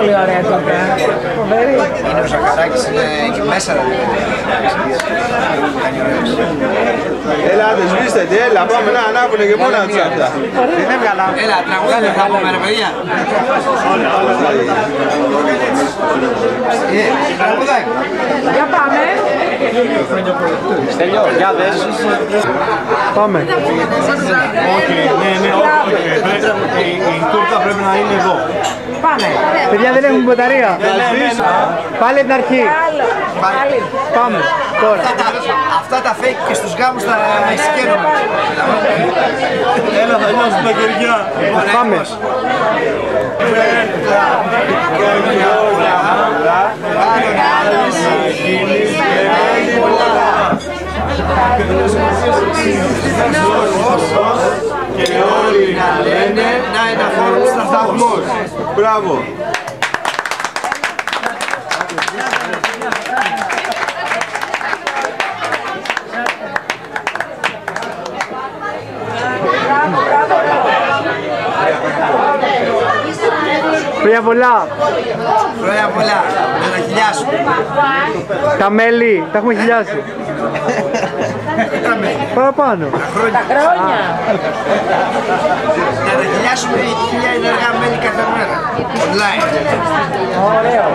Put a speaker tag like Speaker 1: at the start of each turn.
Speaker 1: πολύ ωραία τότε. Φοβερή.
Speaker 2: Είναι ο Ζαχαράκης, είναι εκεί μέσα δηλαδή.
Speaker 3: Έλα, άντε σβήστε, έλα, πάμε να ανάβουνε και μόνο τους αυτά.
Speaker 2: Δεν έβγαλα. Έλα, τραγούδι θα πούμε ρε παιδιά. Τραγουδάκι.
Speaker 1: Για πάμε.
Speaker 2: Στέλιο, για δες.
Speaker 3: Πάμε.
Speaker 4: Όχι, ναι, η τούρτα πρέπει να είναι εδώ.
Speaker 1: Πάμε.
Speaker 3: Παιδιά δεν έχουμε μπαταρία. Πάλι από την αρχή.
Speaker 1: Πάλι.
Speaker 3: Πάμε. Τώρα.
Speaker 2: Αυτά τα fake και στους γάμους τα σκένουμε.
Speaker 4: Έλα, θα νιώσουν τα κεριά.
Speaker 3: Πάμε.
Speaker 4: Και όλοι να λένε
Speaker 2: Να είναι αφόρος σταθμός.
Speaker 3: Μπράβο. Χρόνια πολλά.
Speaker 2: Χρόνια πολλά. Να τα χιλιάσουμε.
Speaker 3: Τα μέλη, τα έχουμε χιλιάσει. Παραπάνω.
Speaker 2: Χρόνια.
Speaker 1: Χρόνια.
Speaker 2: Να τα χιλιάσουμε 1000 ενεργά μέλη κάθε μέρα. Online.
Speaker 1: Ωραίο.